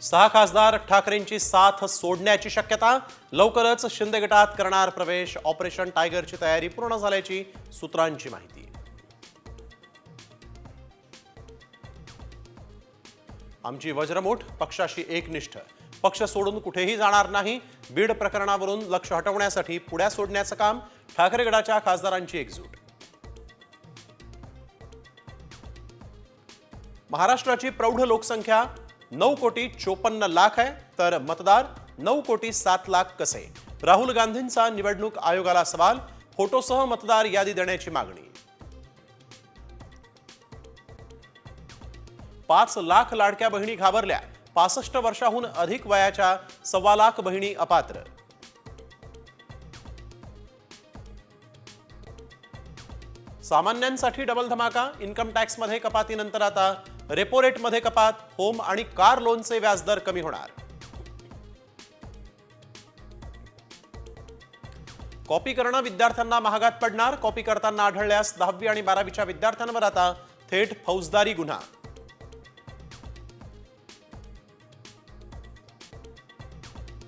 6 खासदार ठाकरेंची साथ सोडण्याची शक्यता। लवकरच शिंदे गटात करणार प्रवेश। ऑपरेशन टायगरची तयारी पूर्ण झाल्याची सूत्रांची माहिती। आमची वज्रमुठ पक्षाशी एकनिष्ठ, पक्ष सोडून कुठेही जाणार नाही। बीड प्रकरणावरून लक्ष हटवण्यासाठी पुढ्या सोडण्याचं काम। ठाकरे गटाच्या खासदारांची एकजूट। महाराष्ट्राची प्रौढ लोकसंख्या 9,54,00,000 आहे, तर मतदार 9,07,00,000 कसे? राहुल गांधींचा निवडणूक आयोगाला सवाल। फोटोसह मतदार यादी देण्याची मागणी। 5 लाख लाडक्या बहिणी घाबरल्या। 65 वर्षाहून अधिक वयाच्या 1.25 लाख बहिणी अपात्र। सामान्यांसाठी डबल धमाका। इन्कम टॅक्स मध्ये कपातीनंतर आता रेपो रेट मध्ये कपात। होम आणि कार लोनचे व्याजदर कमी होणार। कॉपी करणं विद्यार्थ्यांना महागात पडणार। कॉपी करताना आढळल्यास 10वी आणि 12वीच्या विद्यार्थ्यांवर आता थेट फौजदारी गुन्हा।